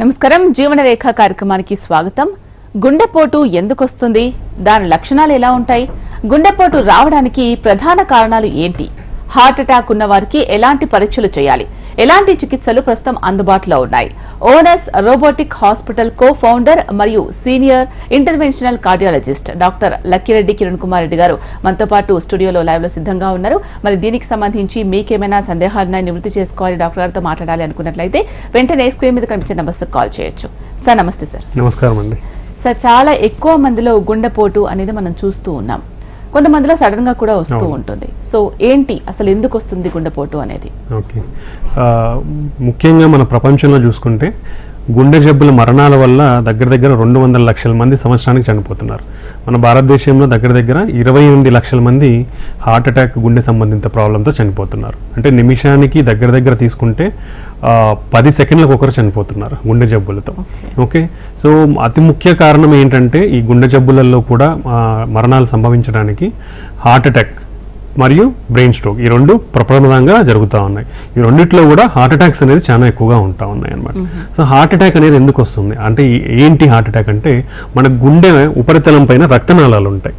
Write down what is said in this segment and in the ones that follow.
నమస్కారం. జీవనరేఖ కార్యక్రమానికి స్వాగతం. గుండెపోటు ఎందుకు వస్తుంది, దాని లక్షణాలు ఎలా ఉంటాయి, గుండెపోటు రావడానికి ప్రధాన కారణాలు ఏంటి, హార్ట్ అటాక్ ఉన్న వారికి ఎలాంటి పరీక్షలు చేయాలి, ఎలాంటి చికిత్సలు ప్రస్తుతం అందుబాటులో ఉన్నాయి? ఓనస్ రోబోటిక్ హాస్పిటల్ కో ఫౌండర్ మరియు senior interventional cardiologist doctor Lakkireddy Kiran Kumar Reddy garu మనతో పాటు స్టూడియోలో లైవ్ లో సిద్ధంగా ఉన్నారు. మరి దీనికి సంబంధించి మీకేమైనా సందేహాలున్నాయి, నివృత్తి చేసుకోవాలి, డాక్టర్ గారితో మాట్లాడాలి అనుకున్నట్లయితే వెంటనే స్క్రీన్ మీద కనిపించే నంబర్కి కాల్ చేయొచ్చు. సార్ నమస్తే. సార్ నమస్కారం అండి. సార్, చాలా ఎక్కువ మందిలో గుండెపోటు అనేది మనం చూస్తూ ఉన్నాం. కొంతమందిలో సడన్ గా కూడా వస్తూ ఉంటుంది. సో ఏంటి అసలు, ఎందుకు వస్తుంది గుండెపోటు అనేది? ఓకే, ముఖ్యంగా మన ప్రపంచంలో చూసుకుంటే గుండె జబ్బుల మరణాల వల్ల దగ్గర 200 లక్షల మంది సంవత్సరానికి చనిపోతున్నారు. మన భారతదేశంలో దగ్గర 28 లక్షల మంది హార్ట్ అటాక్, గుండె సంబంధిత ప్రాబ్లంతో చనిపోతున్నారు. అంటే నిమిషానికి దగ్గర తీసుకుంటే 10 సెకండ్లకు ఒకరు చనిపోతున్నారు గుండె జబ్బులతో. ఓకే, సో అతి ముఖ్య కారణం ఏంటంటే ఈ గుండె జబ్బులలో కూడా మరణాలు సంభవించడానికి హార్ట్ అటాక్ మరియు బ్రెయిన్ స్ట్రోక్, ఈ రెండు ప్రప్రదంగా జరుగుతూ ఉన్నాయి. ఈ రెండిట్లో కూడా హార్ట్ అటాక్స్ అనేది చాలా ఎక్కువగా ఉంటా ఉన్నాయి అన్నమాట. సో హార్ట్ అటాక్ అనేది ఎందుకు వస్తుంది అంటే, ఏంటి హార్ట్ అటాక్ అంటే, మన గుండె ఉపరితలం పైన రక్తనాళాలు ఉంటాయి.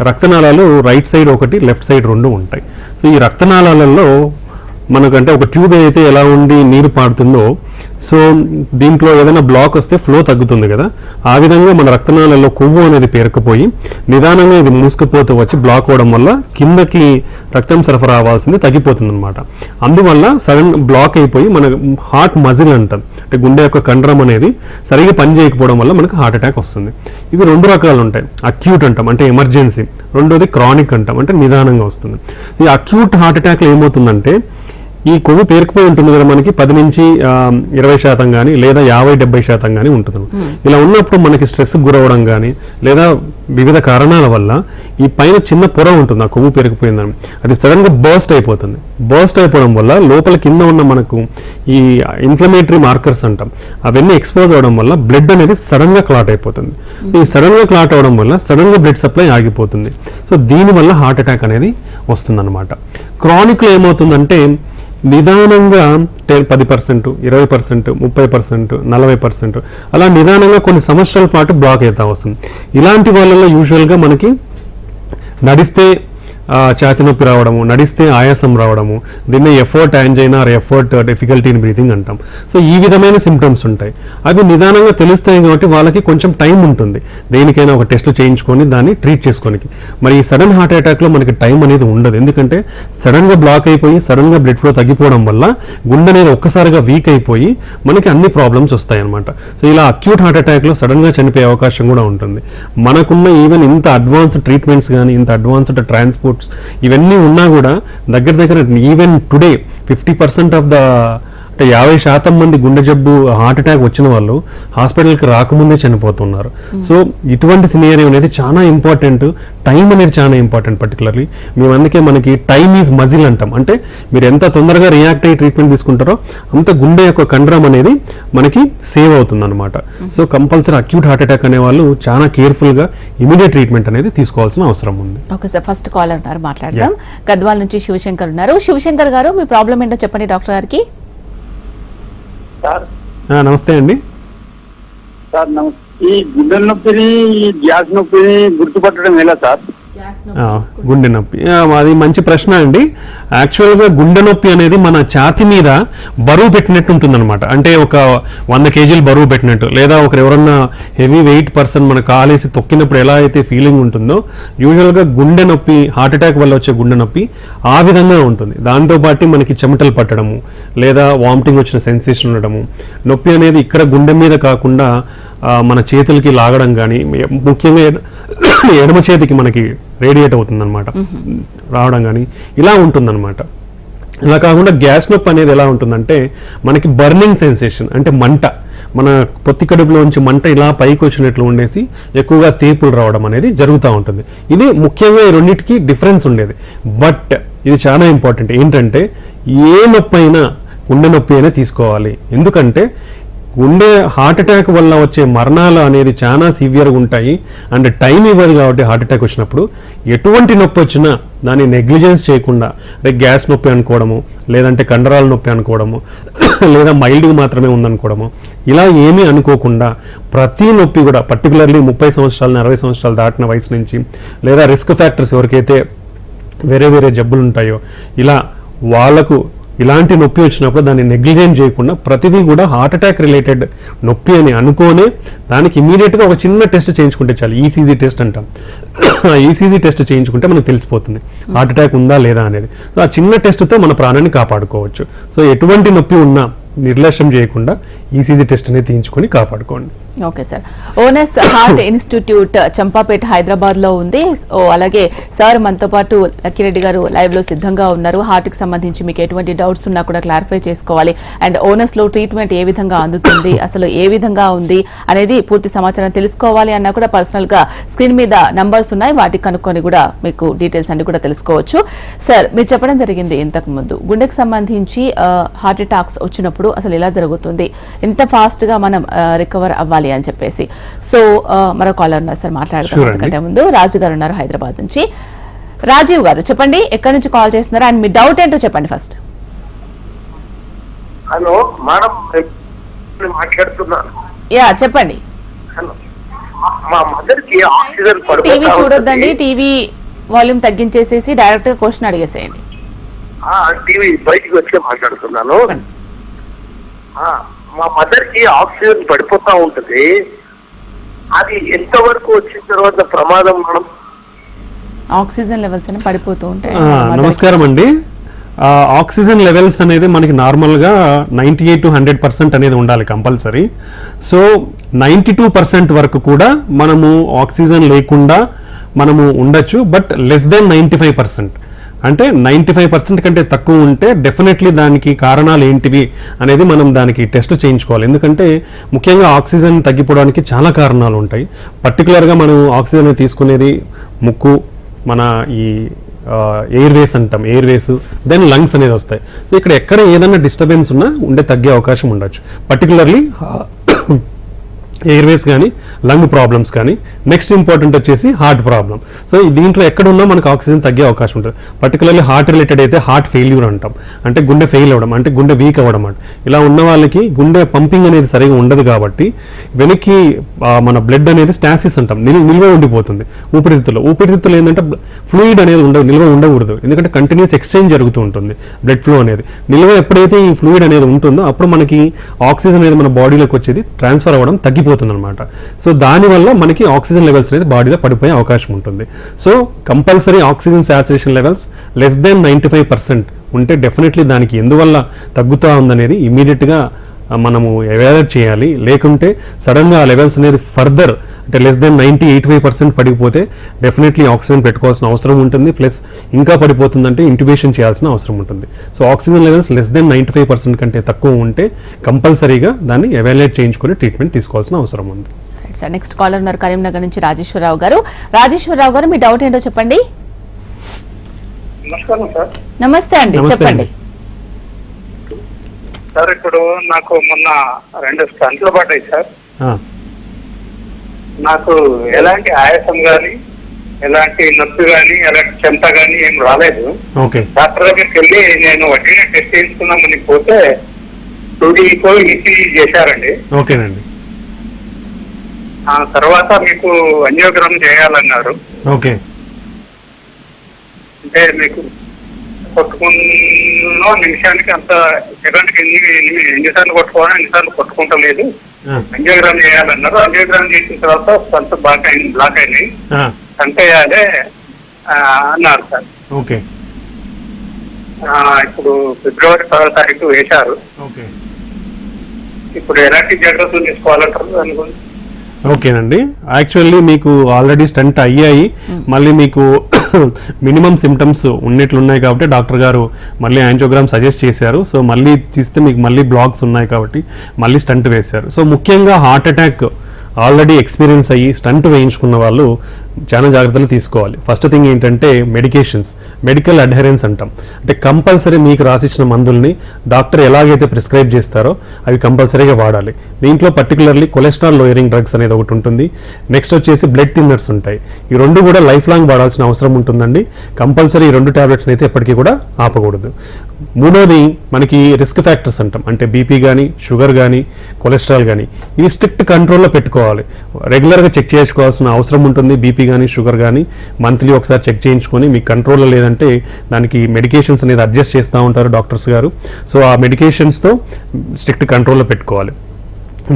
రక్తనాళాలు రైట్ సైడ్ ఒకటి, లెఫ్ట్ సైడ్ 2 ఉంటాయి. సో ఈ రక్తనాళాలలో మనకంటే ఒక ట్యూబ్ అయితే ఎలా ఉండి నీరు పాడుతుందో, సో దీంట్లో ఏదైనా బ్లాక్ వస్తే ఫ్లో తగ్గుతుంది కదా, ఆ విధంగా మన రక్తనాళాల్లో కొవ్వు అనేది పేరుకుపోయి నిదానంగా ఇది మూసుకుపోతూ వచ్చి బ్లాక్ అవడం వల్ల కిందకి రక్తం సరఫరా అవ్వాల్సింది తగ్గిపోతుంది అనమాట. అందువల్ల సడన్ బ్లాక్ అయిపోయి మన హార్ట్ మజిల్ అంటాం, అంటే గుండె యొక్క కండరం అనేది సరిగ్గా పని చేయకపోవడం వల్ల మనకు హార్ట్ అటాక్ వస్తుంది. ఇవి 2 రకాలు ఉంటాయి. అక్యూట్ అంటాం అంటే ఎమర్జెన్సీ, రెండోది క్రానిక్ అంటాం అంటే నిదానంగా వస్తుంది. ఈ అక్యూట్ హార్ట్ అటాక్లో ఏమవుతుందంటే, ఈ కొవ్వు పేరుకుపోయి ఉంటుంది కదా మనకి 10 నుంచి 20% కానీ లేదా 50-70% కానీ ఉంటుంది. ఇలా ఉన్నప్పుడు మనకి స్ట్రెస్ గురవడం కానీ లేదా వివిధ కారణాల వల్ల ఈ పైన చిన్న పొర ఉంటుంది, ఆ కొవ్వు పేరుకుపోయిందని, అది సడన్ గా బర్స్ట్ అయిపోతుంది. బర్స్ట్ అయిపోవడం వల్ల లోపల కింద ఉన్న మనకు ఈ ఇన్ఫ్లమేటరీ మార్కర్స్ అంటాం, అవన్నీ ఎక్స్పోజ్ అవడం వల్ల బ్లడ్ అనేది సడన్ గా క్లాట్ అయిపోతుంది. ఈ సడన్ గా క్లాట్ అవడం వల్ల సడన్ గా బ్లడ్ సప్లై ఆగిపోతుంది. సో దీనివల్ల హార్ట్ అటాక్ అనేది వస్తుంది అనమాట. క్రానిక్ లో ఏమవుతుందంటే, నిదానంగా 10%, 20%, 30%, 40% అలా నిదానంగా కొన్ని సంవత్సరాల పాటు బ్లాక్ అవుతా వస్తుంది. ఇలాంటి వాళ్ళలో యూజువల్గా మనకి నడిస్తే ఛాతీ నొప్పి రావడము, నడిస్తే ఆయాసం రావడము, దీన్ని effort angina or effort difficulty in breathing అంటాం. సో ఈ విధమైన సిమ్టమ్స్ ఉంటాయి. అవి నిదానంగా తెలుస్తాయి కాబట్టి వాళ్ళకి కొంచెం టైం ఉంటుంది దేనికైనా ఒక టెస్ట్లు చేయించుకొని దాన్ని ట్రీట్ చేసుకోనికి. మరి ఈ సడన్ హార్ట్ అటాక్లో మనకి టైం అనేది ఉండదు, ఎందుకంటే సడన్గా బ్లాక్ అయిపోయి సడన్గా బ్లడ్ ఫ్లో తగ్గిపోవడం వల్ల గుండె అనేది ఒక్కసారిగా వీక్ అయిపోయి మనకి అన్ని ప్రాబ్లమ్స్ వస్తాయి అనమాట. సో ఇలా అక్యూట్ హార్ట్ అటాక్లో సడన్గా చనిపోయే అవకాశం కూడా ఉంటుంది. మనకున్న ఈవెన్ ఇంత అడ్వాన్స్డ్ ట్రీట్మెంట్స్ కానీ, ఇంత అడ్వాన్స్డ్ ట్రాన్స్పోర్ట్స్ ఇవన్నీ ఉన్నా కూడా దగ్గర ఈవెన్ టుడే 50% ఆఫ్ ద 50% మంది గుండె జబ్బు హార్ట్ అటాక్ వచ్చిన వాళ్ళు హాస్పిటల్కి రాకముందే చనిపోతున్నారు. సో ఇటువంటి సినేరియో అనేది చాలా ఇంపార్టెంట్. టైం అనేది చాలా ఇంపార్టెంట్. పర్టికులర్లీ మేము అందుకే మనకి టైమ్ ఈజ్ మజిల్ అంటాం, అంటే మీరు ఎంత తొందరగా రియాక్ట్ అయ్యి ట్రీట్మెంట్ తీసుకుంటారో అంత గుండె యొక్క కండరం అనేది మనకి సేవ్ అవుతుంది అనమాట. So compulsory acute heart attack అనే వాళ్ళు చాలా కేర్ఫుల్గా ఇమీడియట్ ట్రీట్మెంట్ అనేది తీసుకోవాల్సిన అవసరం ఉంది. ఓకే సార్, ఫస్ట్ కాల్ అంటారు, మాట్లాడదాం. గద్వాల్ నుంచి శివశంకర్ ఉన్నారు. శివశంకర్ గారు, మీ ప్రాబ్లం ఏంటో చెప్పండి డాక్టర్ గారికి. నమస్తే అండి. సార్ ఈ గుండె నొప్పిని, ఈ గ్యాస్ నొప్పిని గుర్తుపట్టడం ఎలా సార్? గుండె నొప్పి, అది మంచి ప్రశ్న అండి. యాక్చువల్గా గుండె నొప్పి అనేది మన ఛాతి మీద బరువు పెట్టినట్టు ఉంటుందన్నమాట. అంటే ఒక 100 kg బరువు పెట్టినట్టు, లేదా ఎవరన్నా హెవీ వెయిట్ పర్సన్ మన కాలేసి తొక్కినప్పుడు ఎలా అయితే ఫీలింగ్ ఉంటుందో, యూజువల్గా గుండె నొప్పి, హార్ట్ అటాక్ వల్ల వచ్చే గుండె నొప్పి ఆ విధంగా ఉంటుంది. దాంతోపాటు మనకి చెమటలు పట్టడము లేదా వామిటింగ్ వచ్చిన సెన్సేషన్ ఉండడము, నొప్పి అనేది ఇక్కడ గుండె మీద కాకుండా మన చేతులకి లాగడం కానీ, ముఖ్యంగా ఎడమ చేతికి మనకి రేడియేట్ అవుతుందన్నమాట, రావడం కానీ ఇలా ఉంటుందన్నమాట. ఇలా కాకుండా గ్యాస్ నొప్పి అనేది ఎలా ఉంటుందంటే, మనకి బర్నింగ్ సెన్సేషన్, అంటే మంట, మన పొత్తి కడుపులోంచి మంట ఇలా పైకి వచ్చినట్లు ఉండేసి ఎక్కువగా తేపులు రావడం అనేది జరుగుతూ ఉంటుంది. ఇది ముఖ్యంగా ఈ రెండింటికి డిఫరెన్స్ ఉండేది. బట్ ఇది చాలా ఇంపార్టెంట్ ఏంటంటే, ఏ నొప్పి అయినా గుండె నొప్పి అయినా తీసుకోవాలి. ఎందుకంటే గుండె హార్ట్ అటాక్ వల్ల వచ్చే మరణాలు అనేది చాలా సివియర్గా ఉంటాయి. అండ్ టైం ఇవ్వదు కాబట్టి హార్ట్ అటాక్ వచ్చినప్పుడు ఎటువంటి నొప్పి వచ్చినా దాన్ని నెగ్లిజెన్స్ చేయకుండా, అంటే గ్యాస్ నొప్పి అనుకోవడము, లేదంటే కండరాల నొప్పి అనుకోవడము, లేదా మైల్డ్గా మాత్రమే ఉందనుకోవడము, ఇలా ఏమీ అనుకోకుండా ప్రతి నొప్పి కూడా పర్టికులర్లీ 30 సంవత్సరాలు 40 సంవత్సరాలు దాటిన వయసు నుంచి లేదా రిస్క్ ఫ్యాక్టర్స్ ఎవరికైతే వేరే వేరే జబ్బులు ఉంటాయో ఇలా వాళ్ళకు ఇలాంటి నొప్పి వచ్చినప్పుడు దాన్ని నెగ్లిజెంట్ చేయకుండా ప్రతిదీ కూడా హార్ట్ అటాక్ రిలేటెడ్ నొప్పి అని అనుకోనే దానికి ఇమీడియట్గా ఒక చిన్న టెస్ట్ చేయించుకుంటే చాలు. ఈసీజీ టెస్ట్ అంటాం. ఈసీజీ టెస్ట్ చేయించుకుంటే మనకు తెలిసిపోతుంది హార్ట్ అటాక్ ఉందా లేదా అనేది. సో ఆ చిన్న టెస్ట్తో మన ప్రాణాన్ని కాపాడుకోవచ్చు. సో ఎటువంటి నొప్పి ఉన్నా నిర్లక్ష్యం చేయకుండా ఈసీజీ టెస్ట్ అనేది తీయించుకొని కాపాడుకోండి. Okay sir. ఓనెస్ హార్ట్ ఇన్స్టిట్యూట్ చంపాపేట హైదరాబాద్ లో ఉంది. అలాగే సార్ మనతో పాటు లక్కిరెడ్డి గారు లైవ్ లో సిద్ధంగా ఉన్నారు. హార్ట్ కి సంబంధించి మీకు ఎటువంటి డౌట్స్ ఉన్నా కూడా క్లారిఫై చేసుకోవాలి. అండ్ ఓనెస్ లో ట్రీట్మెంట్ ఏ విధంగా అందుతుంది, అసలు ఏ విధంగా ఉంది అనేది పూర్తి సమాచారం తెలుసుకోవాలి అన్నా కూడా పర్సనల్ గా స్క్రీన్ మీద నంబర్స్ ఉన్నాయి, వాటికి కనుక్కొని కూడా మీకు డీటెయిల్స్ అన్ని కూడా తెలుసుకోవచ్చు. సార్ మీరు చెప్పడం జరిగింది ఇంతకు ముందు గుండెకి సంబంధించి హార్ట్ అటాక్స్ వచ్చినప్పుడు అసలు ఎలా జరుగుతుంది, ఎంత ఫాస్ట్ గా మనం రికవర్ అవ్వాలి అని చెప్పేసి. సో మరో కాలర్ ఉన్నారు సార్, మాట్లాడదాం. అంతకంటే ముందు రాజు గారు ఉన్నారు హైదరాబాద్ నుంచి. రాజీవ్ గారు చెప్పండి, ఎక్కడి నుంచి కాల్ చేస్తున్నారు అండ్ మీ డౌట్ ఏంటో చెప్పండి ఫస్ట్. హలో మేడం, మాట్లాడుతున్నాను. యా చెప్పండి. హలో, మా మదర్ కి ఆక్సిజన్ టీవీ చూడొద్దండి, టీవీ వాల్యూమ్ తగ్గించేసేసి డైరెక్ట్ గా క్వశ్చన్ అడిగేసేయండి. టీవీ బయటికి వచ్చి మాట్లాడుతున్నాను. మా మదర్ కి ఆక్సిజన్ పడిపోతా ఉంటది, అది ఎంత వరకు వచ్చిన తర్వాత ప్రమాదం మేడం? ఆక్సిజన్ లెవెల్స్ అని పడిపోతూ ఉంటాయి. నమస్కారం అండి. ఆక్సిజన్ లెవెల్స్ అనేది మనకి నార్మల్గా 98 to 100% అనేది ఉండాలి కంపల్సరీ. సో 92% వరకు కూడా మనము ఆక్సిజన్ లేకుండా మనము ఉండొచ్చు, బట్ లెస్ దెన్ 95%. అంటే 95% కంటే తక్కువ ఉంటే డెఫినెట్లీ దానికి కారణాలు ఏంటివి అనేది మనం దానికి టెస్ట్ చేయించుకోవాలి. ఎందుకంటే ముఖ్యంగా ఆక్సిజన్ తగ్గిపోవడానికి చాలా కారణాలు ఉంటాయి. పర్టికులర్గా మనం ఆక్సిజన్ తీసుకునేది ముక్కు, మన ఈ ఎయిర్వేస్ అంటాం, ఎయిర్వేస్, దెన్ లంగ్స్ అనేది వస్తాయి. సో ఇక్కడ ఎక్కడ ఏదైనా డిస్టర్బెన్స్ ఉన్నా తగ్గే అవకాశం ఉండొచ్చు. పర్టికులర్లీ ఎయిర్వేస్ కానీ లంగ్ ప్రాబ్లమ్స్ కానీ. నెక్స్ట్ ఇంపార్టెంట్ వచ్చేసి హార్ట్ ప్రాబ్లం. సో దీంట్లో ఎక్కడున్నా మనకు ఆక్సిజన్ తగ్గే అవకాశం ఉంటుంది. పర్టికులర్లీ హార్ట్ రిలేటెడ్ అయితే హార్ట్ ఫెయిల్యూర్ అంటాం, అంటే గుండె ఫెయిల్ అవ్వడం, అంటే గుండె వీక్ అవ్వడం అంట. ఇలా ఉన్న వాళ్ళకి గుండె పంపింగ్ అనేది సరిగా ఉండదు కాబట్టి వెనక్కి మన బ్లడ్ అనేది స్టాసిస్ అంటాం, నిల్వ ఉండిపోతుంది ఊపిరితిత్తులు ఏంటంటే ఫ్లూయిడ్ అనేది నిల్వ ఉండకూడదు, ఎందుకంటే కంటిన్యూస్ ఎక్స్చేంజ్ జరుగుతూ ఉంటుంది బ్లడ్ ఫ్లో అనేది. నిల్వ ఎప్పుడైతే ఈ ఫ్లూయిడ్ అనేది ఉంటుందో అప్పుడు మనకి ఆక్సిజన్ అనేది మన బాడీలోకి వచ్చేది ట్రాన్స్ఫర్ అవ్వడం తగ్గిపోతుంది అనమాట. సో దానివల్ల మనకి ఆక్సిజన్ లెవెల్స్ అనేది బాడీలో పడిపోయే అవకాశం ఉంటుంది. So compulsory oxygen saturation levels less than 95% ఉంటే డెఫినెట్లీ దానికి ఎందువల్ల తగ్గుతూ ఉందనేది ఇమీడియట్గా మనము ఎవాల్యుయేట్ చేయాలి. లేకుంటే సడన్గా ఆ లెవెల్స్ అనేది ఫర్దర్ అంటే లెస్ దెన్ 85% పడిపోతే డెఫినెట్లీ ఆక్సిజన్ పెట్టుకోవాల్సిన అవసరం ఉంటుంది. ప్లస్ ఇంకా పడిపోతుందంటే ఇంట్యుబేషన్ చేయాల్సిన అవసరం ఉంటుంది. So oxygen levels less than 95% కంటే తక్కువ ఉంటే కంపల్సరీగా దాన్ని ఎవాల్యుయేట్ చేయించుకొని ట్రీట్మెంట్ తీసుకోవాల్సిన అవసరం ఉంది. సార్ నెక్స్ట్ కాలర్ ఉన్నారు కరీంనగర్ నుంచి రాజేశ్వరరావు గారు. రాజేశ్వరరావు గారు మీ డౌట్ ఏంటో చెప్పండి. నమస్కారం సార్. నమస్తే అండి, చెప్పండి. సార్ ఇప్పుడు నాకు మొన్న 2 స్టంట్లు పడ్డాయి సార్. నాకు ఎలాంటి ఆయాసం కానీ, ఎలాంటి నొప్పి కానీ, ఎలాంటి చెంత కానీ ఏం రాలేదు. డాక్టర్ దగ్గరికి వెళ్ళి నేను వడ్డీని టెస్ట్ చేయించుకున్నామని పోతే 2D ఈసీజీ చేశారండి. ఓకేనండి. తర్వాత మీకు అంజియోగ్రామ్ చేయాలన్నారు. ఓకే. అంటే మీకు కొట్టుకున్న నిమిషానికి అంత సెకండ్కి ఎన్నిసార్లు కొట్టుకోవాలి, ఎన్నిసార్లు కొట్టుకుంటలేదు, అంజియోగ్రామ్ చేయాలన్నారు. అంజియోగ్రామ్ చేసిన తర్వాత స్టంట్ బ్లాక్ అయినాయి, స్టంట్ వేయాలి అన్నారు సార్. ఓకే. ఇప్పుడు ఫిబ్రవరి 10వ తారీఖు వేశారు. ఇప్పుడు ఎలాంటి జాగ్రత్తలు తీసుకోవాలంటారు దాని గురించి? ఓకేనండి. యాక్చువల్లీ మీకు ఆల్రెడీ స్టంట్ అయ్యాయి, మళ్ళీ మీకు మినిమం సిమ్టమ్స్ ఉన్నట్లున్నాయి కాబట్టి డాక్టర్ గారు మళ్ళీ యాంజియోగ్రామ్ సజెస్ట్ చేశారు. సో మళ్ళీ తీస్తే మీకు మళ్ళీ బ్లాక్స్ ఉన్నాయి కాబట్టి మళ్ళీ స్టంట్ వేశారు. సో ముఖ్యంగా హార్ట్ అటాక్ ఆల్రెడీ ఎక్స్పీరియన్స్ అయ్యి స్టంట్ వేయించుకున్న వాళ్ళు చాలా జాగ్రత్తలు తీసుకోవాలి. ఫస్ట్ థింగ్ ఏంటంటే మెడికల్ అడ్హెరెన్స్ అంటాం. అంటే కంపల్సరీ మీకు రాసిచ్చిన మందుల్ని డాక్టర్ ఎలాగైతే ప్రిస్క్రైబ్ చేస్తారో అవి కంపల్సరీగా వాడాలి. దీంట్లో పర్టికులర్లీ కొలెస్ట్రాల్ లోయరింగ్ డ్రగ్స్ అనేది ఒకటి ఉంటుంది. నెక్స్ట్ వచ్చేసి బ్లడ్ థిన్నర్స్ ఉంటాయి. ఈ రెండు కూడా లైఫ్ లాంగ్ వాడాల్సిన అవసరం ఉంటుందండి. కంపల్సరీ ఈ 2 టాబ్లెట్స్ అయితే ఎప్పటికీ కూడా ఆపకూడదు. మూడోది మనకి రిస్క్ ఫ్యాక్టర్స్ అంటాం. అంటే బీపీ కానీ, షుగర్ కానీ, కొలెస్ట్రాల్ కానీ ఇవి స్ట్రిక్ట్ కంట్రోల్లో పెట్టుకోవాలి. రెగ్యులర్గా చెక్ చేసుకోవాల్సిన అవసరం ఉంటుంది. బీపీ కానీ, షుగర్ కానీ మంత్లీ ఒకసారి చెక్ చేయించుకొని మీకు కంట్రోల్లో లేదంటే దానికి మెడికేషన్స్ అనేది అడ్జస్ట్ చేస్తూ ఉంటారు డాక్టర్స్ గారు. సో ఆ మెడికేషన్స్తో స్ట్రిక్ట్ కంట్రోల్లో పెట్టుకోవాలి.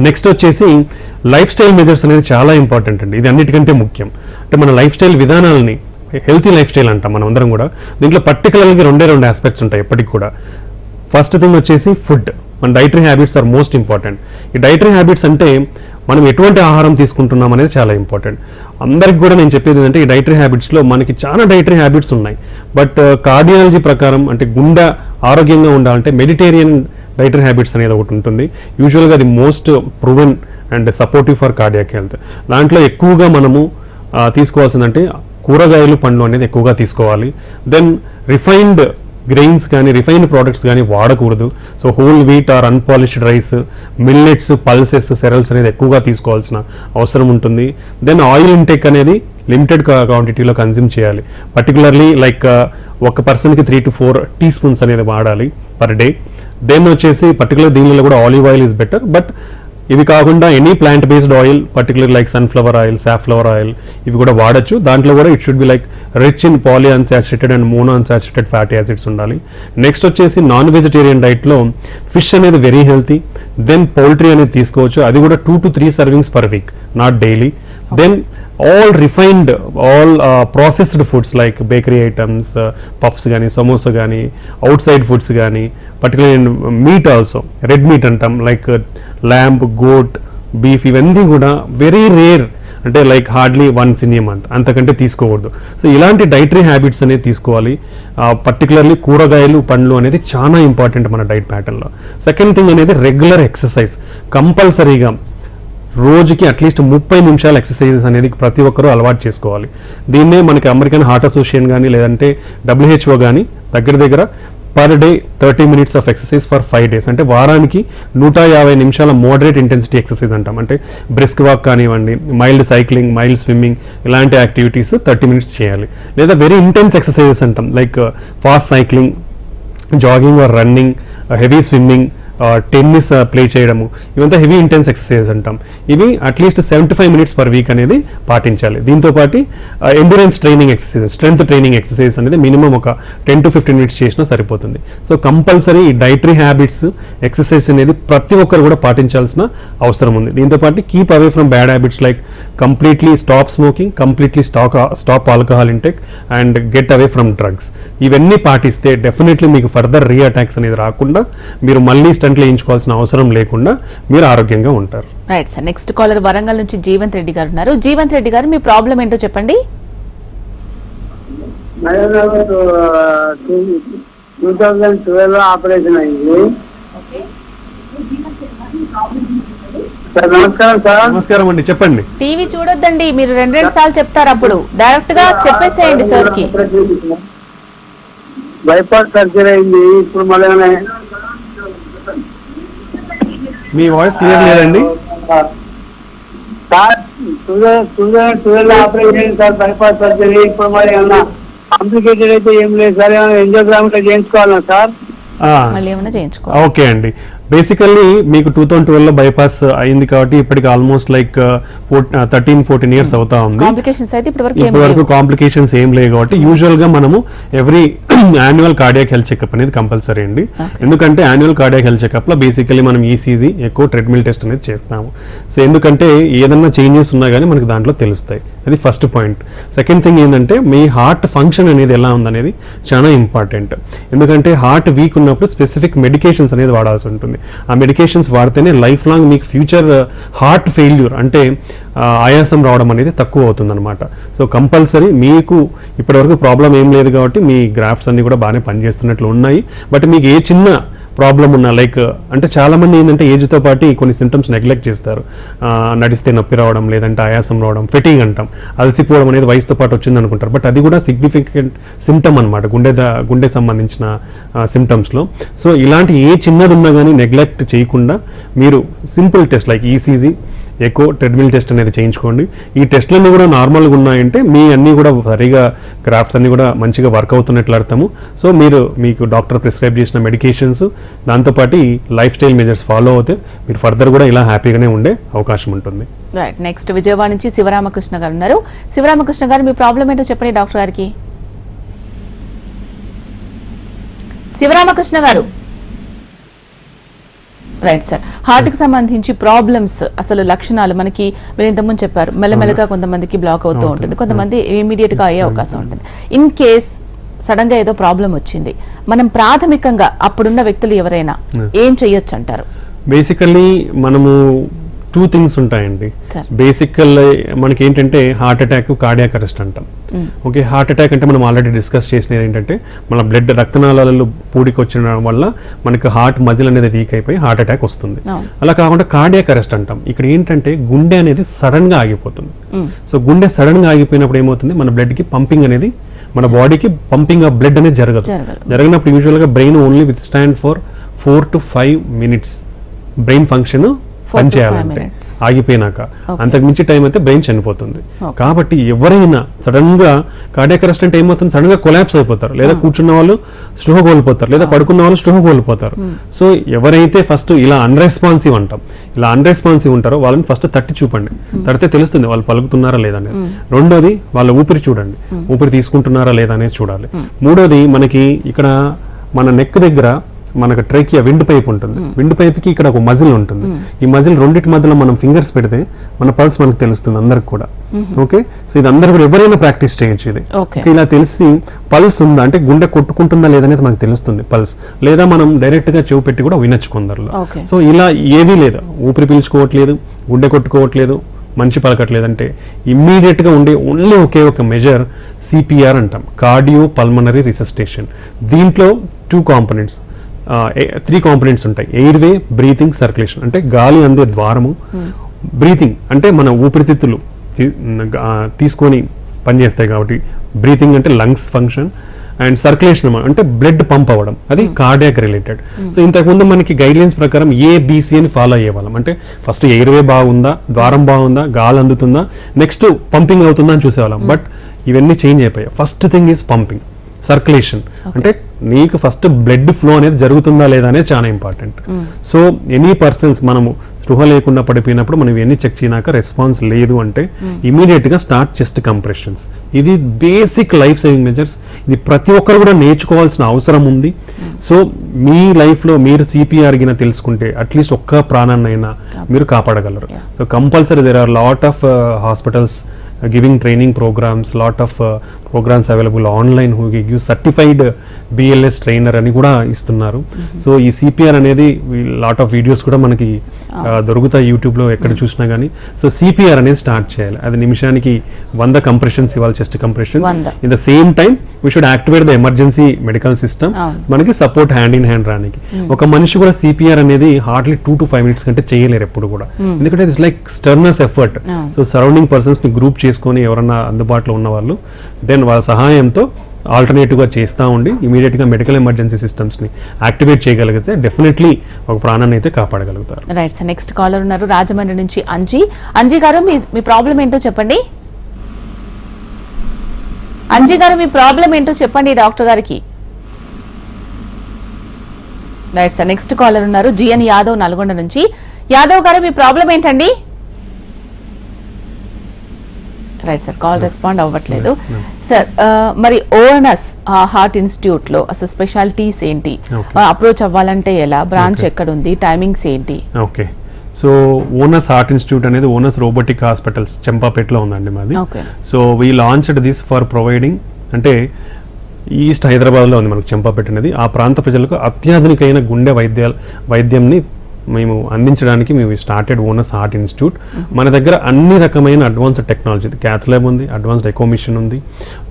నెక్స్ట్ వచ్చేసి లైఫ్ స్టైల్ మెజర్స్ అనేది చాలా ఇంపార్టెంట్ అండి. ఇది అన్నిటికంటే ముఖ్యం. అంటే మన లైఫ్ స్టైల్ విధానాలని హెల్తీ లైఫ్ స్టైల్ అంటాం మనం అందరం కూడా. దీంట్లో పర్టికులర్గా 2 ఆస్పెక్ట్స్ ఉంటాయి ఎప్పటికి కూడా. ఫస్ట్ థింగ్ వచ్చేసి ఫుడ్. మన dietary habits are most important. ఈ డైటరీ హ్యాబిట్స్ అంటే మనం ఎటువంటి ఆహారం తీసుకుంటున్నాం అనేది చాలా ఇంపార్టెంట్. అందరికి కూడా నేను చెప్పేది ఏంటంటే ఈ డైటరీ హ్యాబిట్స్లో మనకి చాలా డైటరీ హ్యాబిట్స్ ఉన్నాయి. బట్ కార్డియాలజీ ప్రకారం అంటే గుండె ఆరోగ్యంగా ఉండాలంటే మెడిటేరియన్ డైటరీ హ్యాబిట్స్ అనేది ఒకటి ఉంటుంది. యూజువల్గా అది most proven and supportive for cardiac health. దాంట్లో ఎక్కువగా మనము తీసుకోవాల్సిందంటే కూరగాయలు, పండ్లు అనేది ఎక్కువగా తీసుకోవాలి. దెన్ రిఫైన్డ్ గ్రెయిన్స్ కానీ, రిఫైన్డ్ ప్రోడక్ట్స్ కానీ వాడకూడదు. So whole wheat or unpolished rice, millets, pulses, cereals అనేది ఎక్కువగా తీసుకోవాల్సిన అవసరం ఉంటుంది. దెన్ ఆయిల్ ఇంటేక్ అనేది లిమిటెడ్ క్వాంటిటీలో కన్జ్యూమ్ చేయాలి. పర్టికులర్లీ లైక్ ఒక పర్సన్కి 3 to 4 teaspoons అనేది వాడాలి పర్ డే. దెన్ వచ్చేసి పర్టికులర్ దీనిలో కూడా olive oil is better. But ఇవి కాకుండా any plant based oil particular like sunflower oil, safflower oil ఇవి కూడా వాడచ్చు. దాంట్లో కూడా it should be like rich in poly unsaturated and mono unsaturated fatty acids ఉండాలి. నెక్స్ట్ వచ్చేసి నాన్ వెజిటేరియన్ డైట్లో ఫిష్ అనేది వెరీ హెల్తీ. దెన్ పౌల్ట్రీ అనేది తీసుకోవచ్చు. అది కూడా 2 to 3 servings per week, not daily. Then all refined, all processed foods like bakery items, puffs కానీ, సమోసా కానీ, outside foods కానీ, particularly in meat also, red meat అంటాం లైక్ lamb, goat, beef ఇవన్నీ కూడా వెరీ రేర్. అంటే like hardly once in a month, అంతకంటే తీసుకోకూడదు. So ఇలాంటి డైటరీ హ్యాబిట్స్ అనేది తీసుకోవాలి. పర్టికులర్లీ కూరగాయలు, పండ్లు అనేది చాలా ఇంపార్టెంట్ మన డైట్ ప్యాటర్న్లో. సెకండ్ థింగ్ అనేది రెగ్యులర్ ఎక్సర్సైజ్. కంపల్సరీగా రోజుకి అట్లీస్ట్ 30 నిమిషాల ఎక్సర్సైజెస్ అనేది ప్రతి ఒక్కరూ అలవాటు చేసుకోవాలి. దీన్నే మనకి అమెరికన్ హార్ట్ అసోసియేషన్ కానీ లేదంటే WHO కానీ దగ్గర per day 30 minutes of exercise for 5 days అంటే వారానికి 150 నిమిషాల మోడరేట్ ఇంటెన్సిటీ ఎక్సర్సైజ్ అంటాం. అంటే బ్రిస్క్ వాక్ కానివ్వండి, మైల్డ్ సైక్లింగ్, మైల్డ్ స్విమ్మింగ్ ఇలాంటి యాక్టివిటీస్ 30 minutes చేయాలి. లేదా వెరీ ఇంటెన్స్ ఎక్సర్సైజెస్ అంటాం like fast cycling, jogging or running, heavy swimming, tennis play చేయడము, ఇవంతా హెవీ ఇంటెన్స్ ఎక్సర్సైజ్ అంటాం. ఇవి అట్లీస్ట్ 75 minutes per week అనేది పాటించాలి. దీంతో పాటు endurance training exercise, strength training exercise అనేది మినిమం ఒక 10 to 15 minutes చేసినా సరిపోతుంది. సో కంపల్సరీ ఈ డైటరీ హ్యాబిట్స్, ఎక్సర్సైజ్ అనేది ప్రతి ఒక్కరు కూడా పాటించాల్సిన అవసరం ఉంది. దీంతో పాటు keep away from bad habits like completely stop smoking, completely stop alcohol intake and get away from drugs. ఇవన్నీ పాటిస్తే డెఫినెట్లీ మీకు ఫర్దర్ రీఅటాక్స్ అనేది రాకుండా, మీరు మళ్ళీ స్టంట్లు వేయించుకోవాల్సిన అవసరం లేకుండా మీరు ఆరోగ్యంగా ఉంటారు. Right sir. Next caller Warangal నుంచి జీవంత్ రెడ్డి గారు ఉన్నారు. జీవంత్ రెడ్డి గారు, మీ ప్రాబ్లం ఏంటో చెప్పండి. 2012 ఆపరేషన్ అయింది. సార్ నమస్కారం. సార్ నమస్కారం అండి, చెప్పండి. టీవీ చూడొద్దండి, మీరు 2 సార్లు చెప్తారు, అప్పుడు డైరెక్ట్ గా చెప్పేసేయండి సార్ కి. బైపాస్ సర్జరీ అయింది. ఇప్పుడు మళ్ళీ మీ వాయిస్ క్లియర్ లేదండి. Sir 2012 operation sir, bypass surgery. ఇప్పుడు మరి ఏమన్నా కాంప్లికేటెడ్ అయితే ఏం లేదు సార్. ఏమైనా ఎంజియోగ్రామ్ చేయించుకోవాలా సార్? మళ్ళీ ఏమైనా చేయించుకో. ఓకే అండి. బేసికల్లీ మీకు 2012లో బైపాస్ అయింది కాబట్టి ఇప్పటికి ఆల్మోస్ట్ లైక్ 13-14 years అవుతా ఉంది. ఇప్పటివరకు కాంప్లికేషన్స్ ఏం లేవు కాబట్టి యూజువల్ గా మనము every annual cardiac health checkup అనేది కంపల్సరీ అండి. ఎందుకంటే యాన్యువల్ కార్డియాక్ హెల్త్ చెకప్ లో బేసికల్లీ మనం ఈసీజీ, ఎక్కువ ట్రెడ్మిల్ టెస్ట్ అనేది చేస్తాము. సో ఎందుకంటే ఏదన్నా చేంజెస్ ఉన్నా కానీ మనకి దాంట్లో తెలుస్తాయి. అది ఫస్ట్ పాయింట్. సెకండ్ థింగ్ ఏంటంటే మీ హార్ట్ ఫంక్షన్ అనేది ఎలా ఉందనేది చాలా ఇంపార్టెంట్. ఎందుకంటే హార్ట్ వీక్ ఉన్నప్పుడు స్పెసిఫిక్ మెడికేషన్స్ అనేది వాడాల్సి ఉంటుంది. ఆ మెడికేషన్స్ వాడితేనే లైఫ్ లాంగ్ మీకు ఫ్యూచర్ హార్ట్ ఫెయిల్యూర్ అంటే ఆయాసం రావడం అనేది తక్కువ అవుతుంది అనమాట. సో కంపల్సరీ మీకు ఇప్పటివరకు ప్రాబ్లం ఏం లేదు కాబట్టి మీ గ్రాఫ్ట్స్ అన్ని కూడా బాగానే పనిచేస్తున్నట్లు ఉన్నాయి. బట్ మీకు ఏ చిన్న ప్రాబ్లం ఉన్న లైక్ అంటే చాలామంది ఏంటంటే ఏజ్తో పాటు కొన్ని సిమ్టమ్స్ నెగ్లెక్ట్ చేస్తారు. నడిస్తే నొప్పి రావడం, లేదంటే ఆయాసం రావడం, ఫెటింగ్ అంటాం, అలసిపోవడం అనేది వయసుతో పాటు వచ్చింది అనుకుంటారు. బట్ అది కూడా సిగ్నిఫికెంట్ సిమ్టమ్ అనమాట గుండె సంబంధించిన సిమ్టమ్స్లో. సో ఇలాంటి ఏ చిన్నది ఉన్నా కానీ నెగ్లెక్ట్ చేయకుండా మీరు simple test like ECG, echo, treadmill test అనేది చేయించుకోండి. ఈ టెస్ట్లన్నీ కూడా నార్మల్గా ఉన్నాయంటే మీ అన్నీ కూడా సరిగా గ్రాఫ్స్ అన్నీ కూడా మంచిగా వర్క్ అవుతున్నట్లు అర్థము. సో మీకు డాక్టర్ ప్రిస్క్రైబ్ చేసిన మెడికేషన్స్ దాంతోపాటు లైఫ్ స్టైల్ మెజర్స్ ఫాలో అవుతే మీరు ఫర్దర్ కూడా ఇలా హ్యాపీగానే ఉండే అవకాశం ఉంటుంది. రైట్, నెక్స్ట్ విజయవాడ నుంచి శివరామకృష్ణ గారు ఉన్నారు. శివరామకృష్ణ గారు మీ ప్రాబ్లం ఏంటో చెప్పండి డాక్టర్ గారికి. శివరామకృష్ణ గారు. రైట్ సార్, హార్ట్ కి సంబంధించి ప్రాబ్లమ్స్ అసలు లక్షణాలు మనకి మీరు ఇంతకుముందు చెప్పారు, మెల్లమెల్లగా కొంతమందికి బ్లాక్ అవుతూ ఉంటుంది, కొంతమంది ఇమీడియట్ గా అయ్యే అవకాశం ఉంటుంది. ఇన్ కేస్ సడన్ గా ఏదో ప్రాబ్లం వచ్చింది, మనం ప్రాథమికంగా అప్పుడున్న వ్యక్తులు ఎవరైనా ఏం చెయ్యొచ్చు అంటారు? బేసికల్లీ మనము 2 థింగ్స్ ఉంటాయండి. బేసికల్ మనకి ఏంటంటే హార్ట్ అటాక్, కార్డియాక్ అరెస్ట్ అంటాం. ఓకే, హార్ట్ అటాక్ అంటే మనం ఆల్రెడీ డిస్కస్ చేసినది ఏంటంటే మన బ్లడ్ రక్తనాళాలలో పూడికి వచ్చిన వల్ల మనకి హార్ట్ మజిల్ అనేది వీక్ అయిపోయి హార్ట్ అటాక్ వస్తుంది. అలా కాకుండా కార్డియాక్ అరెస్ట్ అంటాం. ఇక్కడ ఏంటంటే గుండె అనేది సడన్ గా ఆగిపోతుంది. సో గుండె సడన్ గా ఆగిపోయినప్పుడు ఏమవుతుంది, మన బ్లడ్ కి పంపింగ్ అనేది, మన బాడీకి పంపింగ్ ఆఫ్ బ్లడ్ అనేది జరిగినప్పుడు యూజువల్ గా brain only with stand for 4 to 5 minutes brain function పనిచేయాలంటే ఆగిపోయినాక, అంతకు మించి టైం అయితే బ్రెయిన్ చనిపోతుంది. కాబట్టి ఎవరైనా సడన్ గా కార్డియాక్ అరెస్ట్ అంటే ఏమవుతుంది, సడన్ గా కొలాప్స్ అయిపోతారు, లేదా కూర్చున్న వాళ్ళు స్పృహ కోల్పోతారు, లేదా పడుకున్న వాళ్ళు స్పృహ కోల్పోతారు. సో ఎవరైతే ఫస్ట్ ఇలా అన్రెస్పాన్సివ్ అంటాం, ఇలా అన్రెస్పాన్సివ్ ఉంటారో వాళ్ళని ఫస్ట్ తట్టి చూపండి. తడితే తెలుస్తుంది వాళ్ళు పలుకుతున్నారా లేదా అనేది. రెండోది వాళ్ళ ఊపిరి చూడండి, ఊపిరి తీసుకుంటున్నారా లేదా అనేది చూడాలి. మూడోది మనకి ఇక్కడ మన నెక్ దగ్గర మనకు ట్రైకియా విండ్ పైప్ ఉంటుంది. విండ్ పైప్ కి ఇక్కడ ఒక మజిల్ ఉంటుంది. ఈ మజిల్ రెండింటి మధ్యలో మనం ఫింగర్స్ పెడితే మన పల్స్ మనకు తెలుస్తుంది అందరికి కూడా. ఓకే, సో ఇది అందరు కూడా ఎవరైనా ప్రాక్టీస్ చేయొచ్చు. ఇది ఇలా తెలిసి పల్స్ ఉందా అంటే గుండె కొట్టుకుంటుందా లేదనేది మనకు తెలుస్తుంది పల్స్, లేదా మనం డైరెక్ట్ గా చెవు పెట్టి కూడా వినొచ్చు కొందరిలో. సో ఇలా ఏదీ లేదు, ఊపిరి పీల్చుకోవట్లేదు, గుండె కొట్టుకోవట్లేదు, మంచి పలకట్లేదంటే ఇమ్మీడియట్ గా ఉండే ఓన్లీ ఒకే ఒక మెజర్ సిపిఆర్ అంటాం, కార్డియో పల్మనరీ రిసస్టేషన్. దీంట్లో 2 కాంపోనెంట్స్, 3 కాంపోనెంట్స్ ఉంటాయి. ఎయిర్వే, బ్రీతింగ్, సర్క్యులేషన్ అంటే గాలి అందే ద్వారము, బ్రీతింగ్ అంటే మన ఊపిరితిత్తులు తీసుకొని పనిచేస్తాయి కాబట్టి బ్రీతింగ్ అంటే లంగ్స్ ఫంక్షన్, అండ్ సర్క్యులేషన్ అంటే బ్లడ్ పంప్ అవ్వడం, అది కార్డియాక్ రిలేటెడ్. సో ఇంతకుముందు మనకి గైడ్ లైన్స్ ప్రకారం ఏబిసి అని ఫాలో అయ్యేవాళ్ళం. అంటే ఫస్ట్ ఎయిర్వే బాగుందా, ద్వారం బాగుందా, గాలి అందుతుందా, నెక్స్ట్ పంపింగ్ అవుతుందా అని చూసేవాళ్ళం. బట్ ఇవన్నీ చేంజ్ అయిపోయాయి. First thing is pumping, circulation అంటే నీకు ఫస్ట్ బ్లడ్ ఫ్లో అనేది జరుగుతుందా లేదా అనేది చాలా ఇంపార్టెంట్. సో ఎనీ పర్సన్స్ మనము స్పృహ లేకుండా పడిపోయినప్పుడు మనం ఇవన్నీ చెక్ చేయనాక రెస్పాన్స్ లేదు అంటే ఇమీడియట్ గా స్టార్ట్ చెస్ట్ కంప్రెషన్స్. ఇది బేసిక్ లైఫ్ సేవింగ్ మెజర్స్. ఇది ప్రతి ఒక్కరు కూడా నేర్చుకోవాల్సిన అవసరం ఉంది. సో మీ లైఫ్ లో మీరు సిపిఆర్ గిన తెలుసుకుంటే అట్లీస్ట్ ఒక్క ప్రాణాన్నైనా మీరు కాపాడగలరు. So compulsory there are lot of hospitals giving training programs, lot of programs available online who give you certified BLS trainer అని కూడా ఇస్తున్నారు. సో ఈ సిపిఆర్ అనేది లాట్ ఆఫ్ వీడియోస్ కూడా మనకి దొరుకుతాయి యూట్యూబ్ లో ఎక్కడ చూసినా కానీ. సో సిపిఆర్ అనేది స్టార్ట్ చేయాలి. అది నిమిషానికి 100 కంప్రెషన్స్ ఇవ్వాలి, chest compressions. In the same time we should activate the emergency medical system, మనకి సపోర్ట్ హ్యాండ్ ఇన్ హ్యాండ్ రానికి. ఒక మనిషి కూడా సిపిఆర్ అనేది హార్డ్లీ 2 to 5 minutes కంటే చేయలేరు ఎప్పుడు కూడా, ఎందుకంటే it's like strenuous effort. So surrounding persons ని గ్రూప్ చేసుకొని ఎవరన్నా అందుబాటులో ఉన్న వాళ్ళు దెన్ వాళ్ళ సహాయంతో ఆల్టర్నేటివ్ గా చేస్తూ ఉండి ఇమీడియట్ గా మెడికల్ ఎమర్జెన్సీ సిస్టమ్స్ ని యాక్టివేట్ చేయగలిగితే డెఫినెట్లీ ఒక ప్రాణాన్ని అయితే కాపాడగలుగుతారు. రైట్ సార్, నెక్స్ట్ కాలర్ ఉన్నారు రాజమండ్రి నుంచి అంజీ గారు, మీ ప్రాబ్లం ఏంటో చెప్పండి. అంజీ గారు మీ ప్రాబ్లం ఏంటో చెప్పండి డాక్టర్ గారికి. రైట్ సార్, నెక్స్ట్ కాలర్ ఉన్నారు జిఎన్ యాదవ్ నల్గొండ నుంచి. యాదవ్ గారు మీ ప్రాబ్లం ఏంటండి? రైట్ సార్, కాల్ రెస్పాండ్ అవ్వట్లేదు. సార్ మరి ఓఎన్ఎస్ హార్ట్ ఇన్స్టిట్యూట్ లో అసలు స్పెషాలిటీస్ ఏంటి, అప్రోచ్ అవ్వాలంటే ఎలా, బ్రాంచ్ ఎక్కడ ఉంది, టైమింగ్స్ ఏంటి? Okay, so onus heart institute అనేది ఓనస్ రోబోటిక్ హాస్పిటల్స్ చెంపాపేటలో ఉందండి మాది. So we launched this for providing, అంటే ఈస్ట్ హైదరాబాద్లో ఉంది మనకు చెంపాపేట అనేది. ఆ ప్రాంత ప్రజలకు అత్యాధునికైన గుండె వైద్యంని మేము అందించడానికి మేము స్టార్టెడ్ ఓనర్స్ హార్ట్ ఇన్స్టిట్యూట్. మన దగ్గర అన్ని రకమైన అడ్వాన్స్డ్ టెక్నాలజీ, క్యాథ్ ల్యాబ్ ఉంది, అడ్వాన్స్డ్ ఎకో మిషన్ ఉంది.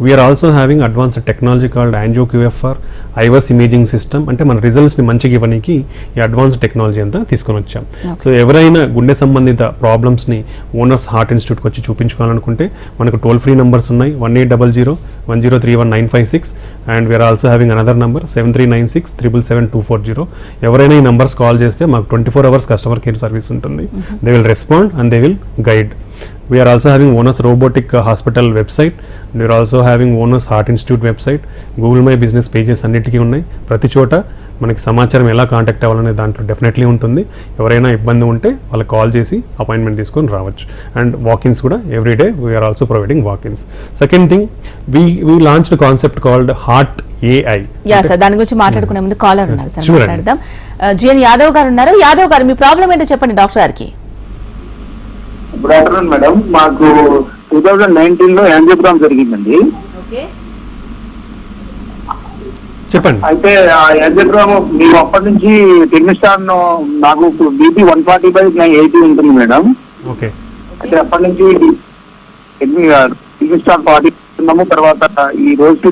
We're also having advanced technology called angio QFR, IVUS imaging system. అంటే మన రిజల్ట్స్ని మంచిగా ఇవ్వడానికి ఈ అడ్వాన్స్డ్ టెక్నాలజీ అంతా తీసుకొని వచ్చాం. సో ఎవరైనా గుండె సంబంధిత ప్రాబ్లమ్స్ని ఓనర్స్ హార్ట్ ఇన్స్టిట్యూట్కి వచ్చి చూపించుకోవాలనుకుంటే మనకు టోల్ ఫ్రీ నంబర్స్ ఉన్నాయి, 1800-1031-956, and we're also having another number 7396-777-240. ఎవరైనా ఈ నంబర్స్ కాల్ చేస్తే మాకు 24 hours కస్టమర్ కేర్ సర్వీస్ ఉంటుంది. They will respond and they will guide. We are also having Onus Robotic Hospital website. We are also having Onus Heart Institute website. Google My Business pages అన్నిటికీ ఉన్నాయి. ప్రతి చోట మనకి సమాచారం ఎలా contact అవ్వాలనే దాంట్లో డెఫినెట్లీ ఉంటుంది. ఎవరైనా ఇబ్బంది ఉంటే వాళ్ళకి కాల్ చేసి అపాయింట్మెంట్ తీసుకొని రావచ్చు. అండ్ వాకిన్స్ కూడా every day we are also providing walk ins. Second thing, we launched concept called heart AI. Sir దాని గురించి మాట్లాడుకునే ముందు కాలర్ ఉన్నారు సార్, మాట్లాడదాం. జిఎన్ యాదవ్ గారు ఉన్నారు. యాదవ్ గారు, మీ ప్రాబ్లం ఏంటో చెప్పండి డాక్టర్ గారికి. Good afternoon madam. మాకు 2019లో యాంజియోగ్రామ్ జరిగిందండి. చెప్పండి. అయితే ఆ యాంజియోగ్రామ్ మేము అప్పటి నుంచి టెక్నిస్టాన్, నాకు బీపీ 140/80 ఉంటుంది మేడం. ఓకే. అయితే అప్పటి నుంచి టెక్నిస్టాన్ 40 ఉన్నాము. తర్వాత ఈ రోజు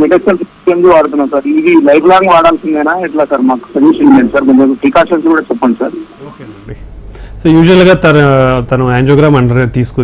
మెడిసిన్ వాడుతున్నాం సార్. ఇది లైఫ్ లాంగ్ వాడాల్సిందేనా ఎట్లా సార్? మాకు సజెషన్ ఇవ్వండి సార్, కొంచెం ప్రికాషన్స్ కూడా చెప్పండి సార్. ఓకేనండి. సో యూజువల్గా తను యాంజియోగ్రామ్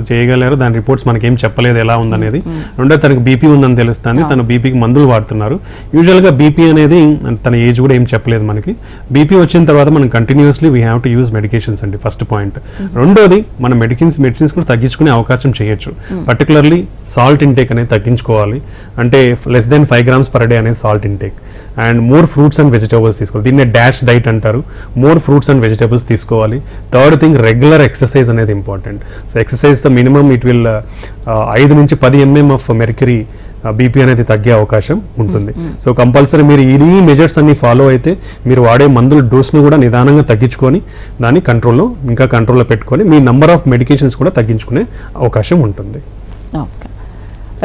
చేయగలరు. దాని రిపోర్ట్స్ మనకేం చెప్పలేదు ఎలా ఉందనేది. రెండో తనకు బీపీ ఉందని తెలుస్తుంది. తను బీపీకి మందులు వాడుతున్నారు. యూజువల్గా బీపీ అనేది తన ఏజ్ కూడా ఏం చెప్పలేదు మనకి. బీపీ వచ్చిన తర్వాత మనం continuously we have to use medications అండి, ఫస్ట్ పాయింట్. రెండోది మనం మెడిసిన్స్ కూడా తగ్గించుకునే అవకాశం చేయొచ్చు. పర్టికులర్లీ సాల్ట్ ఇంటేక్ అనేది తగ్గించుకోవాలి. అంటే less than 5 grams per day అనేది salt intake. And more fruits and vegetables తీసుకోవాలి. దీన్ని డాష్ డైట్ అంటారు. మోర్ ఫ్రూట్స్ అండ్ వెజిటేబుల్స్ తీసుకోవాలి. థర్డ్ థింగ్, రెగ్యులర్ ఎక్సర్సైజ్ అనేది ఇంపార్టెంట్. సో ఎక్సర్సైజ్తో మినిమం ఇట్ విల్ 5 నుంచి 10 mm ఆఫ్ మెర్క్యూరీ బీపీ అనేది తగ్గే అవకాశం ఉంటుంది. సో కంపల్సరీ మీరు ఈ మెజర్స్ అన్ని ఫాలో అయితే మీరు వాడే మందుల డోస్ను కూడా నిదానంగా తగ్గించుకొని దాన్ని కంట్రోల్లో పెట్టుకొని మీ నంబర్ ఆఫ్ మెడికేషన్స్ కూడా తగ్గించుకునే అవకాశం ఉంటుంది. Okay,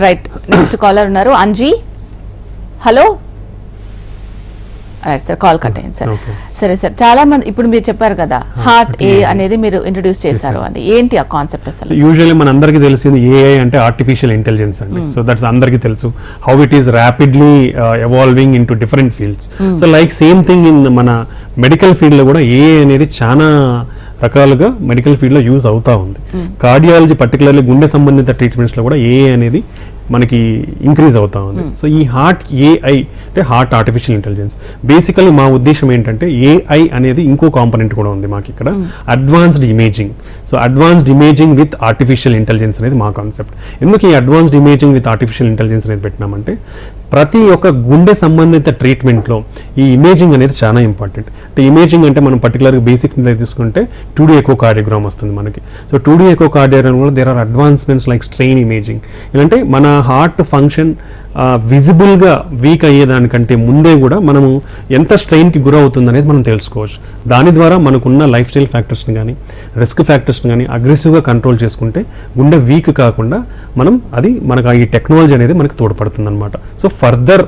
right. నెక్స్ట్ కాలర్ ఉన్నారు, Anji. Hello. Right sir, call cut అయింది సార్. సరే సార్, చాలా మంది ఇప్పుడు మీరు చెప్పారు కదా హార్ట్ ఏ అనేది మీరు ఇంట్రొడ్యూస్ చేశారు అని, ఏంటి ఆ కాన్సెప్ట్ అసలు? యూజువల్లీ మన అందరికీ తెలిసింది ఏఐ అంటే ఆర్టిఫిషియల్ ఇంటెలిజెన్స్ అండి. సో దట్స్ అందరికీ తెలుసు how it is rapidly evolving in to different fields. So like same thing in మన మెడికల్ ఫీల్డ్ లో కూడా ఏఐ అనేది చాలా రకాలుగా మెడికల్ ఫీల్డ్ లో యూజ్ అవుతా ఉంది. కార్డియాలజీ పర్టికులర్లీ గుండె సంబంధిత ట్రీట్మెంట్స్ లో కూడా ఏఐ అనేది మనకి ఇంక్రీజ్ అవుతా ఉంది. సో ఈ హార్ట్ ఏఐ అంటే హార్ట్ ఆర్టిఫిషియల్ ఇంటెలిజెన్స్. బేసికలీ మా ఉద్దేశం ఏంటంటే ఏఐ అనేది ఇంకో కాంపోనెంట్ కూడా ఉంది మాకు ఇక్కడ, advanced imaging. So advanced imaging with artificial intelligence అనేది మా కాన్సెప్ట్. ఎందుకు ఈ advanced imaging with artificial intelligence అనేది పెట్టినామంటే ప్రతి ఒక్క గుండె సంబంధిత ట్రీట్మెంట్లో ఈ ఇమేజింగ్ అనేది చాలా ఇంపార్టెంట్. అంటే ఇమేజింగ్ అంటే మనం పర్టికులర్గా బేసిక్ తీసుకుంటే 2D ఎకో కార్డియోగ్రామ్ వస్తుంది మనకి. సో 2D ఎకో కార్డియోగ్రామ్ కూడా there are advancements like strain imaging. ఇలాంటి మన హార్ట్ ఫంక్షన్ విజిబుల్గా వీక్ అయ్యేదానికంటే ముందే కూడా మనము ఎంత స్ట్రెయిన్కి గురవుతుంది అనేది మనం తెలుసుకోవచ్చు. దాని ద్వారా మనకున్న లైఫ్ స్టైల్ ఫ్యాక్టర్స్ని కానీ రిస్క్ ఫ్యాక్టర్స్ని కానీ అగ్రెసివ్గా కంట్రోల్ చేసుకుంటే గుండె వీక్ కాకుండా మనకు ఈ టెక్నాలజీ అనేది మనకు తోడ్పడుతుంది అనమాట. So further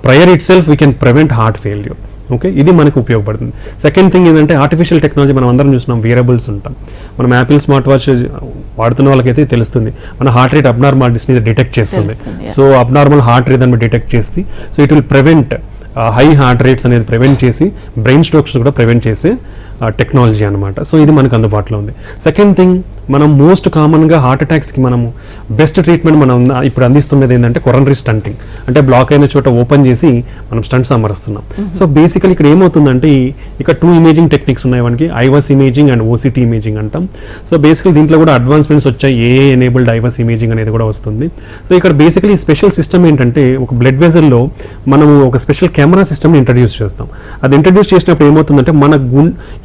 prior it self we can prevent heart failure. Okay, ఇది మనకు ఉపయోగపడుతుంది. సెకండ్ థింగ్ ఏంటంటే ఆర్టిఫిషియల్ టెక్నాలజీ మనం అందరం చూస్తున్నాం, వేరబుల్స్ ఉంటాం. మనం యాపిల్ స్మార్ట్ వాచ్ వాడుతున్న వాళ్ళకైతే తెలుస్తుంది మన హార్ట్ రేట్ అబ్నార్మాలిటీస్ని డిటెక్ట్ చేస్తుంది. సో అబ్నార్మల్ హార్ట్ రేట్ అని డిటెక్ట్ చేసి so it will prevent high heart rates అనేది ప్రివెంట్ చేసి బ్రెయిన్ స్ట్రోక్స్ కూడా ప్రివెంట్ చేసే టెక్నాలజీ అనమాట. సో ఇది మనకు అందుబాటులో ఉంది. సెకండ్ థింగ్, మనం మోస్ట్ కామన్గా హార్ట్ అటాక్స్కి మనము బెస్ట్ ట్రీట్మెంట్ మనం ఇప్పుడు అందిస్తున్నది ఏంటంటే కొరనరీ స్టంటింగ్. అంటే బ్లాక్ అయిన చోట ఓపెన్ చేసి మనం స్టంట్స్ అమరుస్తున్నాం. సో బేసికలీ ఇక్కడ ఏమవుతుందంటే ఇక్కడ 2 ఇమేజింగ్ టెక్నిక్స్ ఉన్నాయి మనకి, ఐవస్ ఇమేజింగ్ అండ్ ఓసిటీ ఇమేజింగ్ అంటాం. సో బేసికలీ దీంట్లో కూడా అడ్వాన్స్మెంట్స్ వచ్చాయి, ఏఏ ఎనేబుల్డ్ ఐవస్ ఇమేజింగ్ అనేది కూడా వస్తుంది. సో ఇక్కడ బేసికలీ స్పెషల్ సిస్టమ్ ఏంటంటే ఒక బ్లడ్ వెజల్లో మనము ఒక స్పెషల్ కెమెరా సిస్టమ్ని ఇంట్రడ్యూస్ చేస్తాం. అది ఇంట్రడ్యూస్ చేసినప్పుడు ఏమవుతుందంటే మన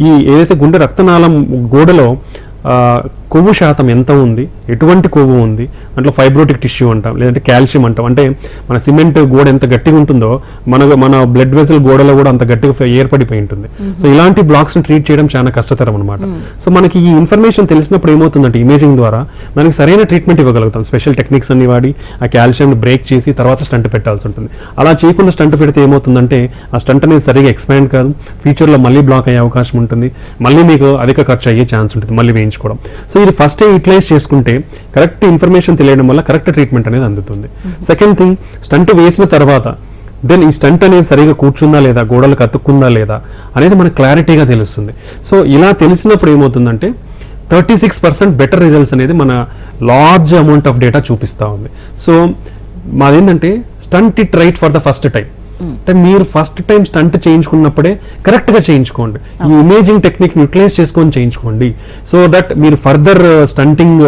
ఏదైతే గుండె రక్తనాళం గోడలో కొవ్వు శాతం ఎంత ఉంది, ఎటువంటి కొవ్వు ఉంది, దాంట్లో ఫైబ్రోటిక్ టిష్యూ అంటాం, లేదంటే కాల్షియం అంటాం. అంటే మన సిమెంట్ గోడ ఎంత గట్టిగా ఉంటుందో మన బ్లడ్ వెసల్ గోడలో కూడా అంత గట్టిగా ఏర్పడిపోయి ఉంటుంది. సో ఇలాంటి బ్లాక్స్ని ట్రీట్ చేయడం చాలా కష్టతరం అనమాట. సో మనకి ఈ ఇన్ఫర్మేషన్ తెలిసినప్పుడు ఏమవుతుందంటే ఇమేజింగ్ ద్వారా దానికి సరైన ట్రీట్మెంట్ ఇవ్వగలుగుతాం. స్పెషల్ టెక్నిక్స్ అన్ని వాడి ఆ కాల్షియం బ్రేక్ చేసి తర్వాత స్టంట్ పెట్టాల్సి ఉంటుంది. అలా చేయకుండా స్టంట్ పెడితే ఏమవుతుందంటే ఆ స్టంట్ అనేది సరిగా ఎక్స్పాండ్ కాదు, ఫ్యూచర్లో మళ్ళీ బ్లాక్ అయ్యే అవకాశం ఉంటుంది, మళ్ళీ మీకు అధిక ఖర్చు అయ్యే ఛాన్స్ ఉంటుంది మళ్ళీ వేయించుకోవడం. సో ఇది ఫస్ట్ యూటిలైజ్ చేసుకుంటే కరెక్ట్ ఇన్ఫర్మేషన్ తెలియడం వల్ల కరెక్ట్ ట్రీట్మెంట్ అనేది అందుతుంది. సెకండ్ థింగ్, స్టంట్ వేసిన తర్వాత దెన్ ఈ స్టంట్ అనేది సరిగా కూర్చుందా లేదా, గోడలకు అతుక్కుందా లేదా అనేది మనకు క్లారిటీగా తెలుస్తుంది. సో ఇలా తెలిసినప్పుడు ఏమవుతుందంటే 36% బెటర్ రిజల్ట్స్ అనేది మన లార్జ్ అమౌంట్ ఆఫ్ డేటా చూపిస్తూ ఉంది. సో మాదేంటంటే stent it right for the first time. అంటే మీరు ఫస్ట్ టైం స్టంట్ చేయించుకున్నప్పుడే కరెక్ట్గా చేయించుకోండి, ఈ ఇమేజింగ్ టెక్నిక్ని యూటిలైజ్ చేసుకొని చేయించుకోండి. సో దట్ మీరు ఫర్దర్ స్టంటింగ్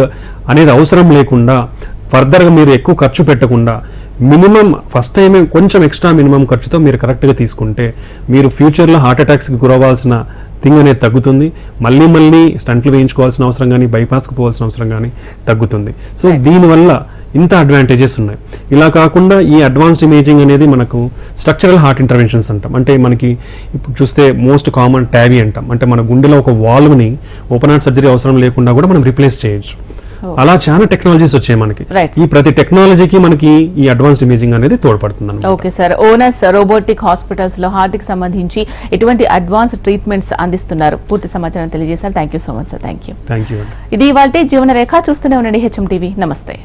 అనేది అవసరం లేకుండా, ఫర్దర్గా మీరు ఎక్కువ ఖర్చు పెట్టకుండా, మినిమం ఫస్ట్ టైం కొంచెం ఎక్స్ట్రా మినిమం ఖర్చుతో మీరు కరెక్ట్గా తీసుకుంటే మీరు ఫ్యూచర్లో హార్ట్ అటాక్స్కి గురవ్వాల్సిన థింగ్ అనేది తగ్గుతుంది. మళ్ళీ స్టంట్లు వేయించుకోవాల్సిన అవసరం కానీ, బైపాస్కి పోవాల్సిన అవసరం కానీ తగ్గుతుంది. సో దీనివల్ల ఇంత అడ్వాంటేజెస్ ఉన్నాయి. ఇలా కాకుండా ఈ అడ్వాన్స్డ్ ఇమేజింగ్ అనేది మనకు స్ట్రక్చరల్ హార్ట్ ఇంటర్వెన్షన్స్ అంటాం. అంటే మనకి ఇప్పుడు చూస్తే మోస్ట్ కామన్ ట్యాబీ అంటాం. అంటే మన గుండెలో ఒక వాల్వ్ని ఓపెన్ హార్ట్ సర్జరీ అవసరం లేకుండా కూడా మనం రిప్లేస్ చేయొచ్చు. అలా చాలా టెక్నాలజీస్ వచ్చాయి మనకి. ఈ ప్రతి టెక్నాలజీకి మనకి ఈ అడ్వాన్స్డ్ ఇమేజింగ్ అనేది తోడ్పడుతుంది. Okay sir, onus robotic hospitals లో హార్ట్ కి సంబంధించి ఎటువంటి అడ్వాన్స్ ట్రీట్మెంట్స్ అందిస్తున్నారు, పూర్తి సమాచారం తెలియజేశారు. Thank you so much sir. Thank you. Thank you. ఇది ఇవాల్టి జీవన రేఖ. చూస్తూనే ఉండండి HM TV. నమస్తే.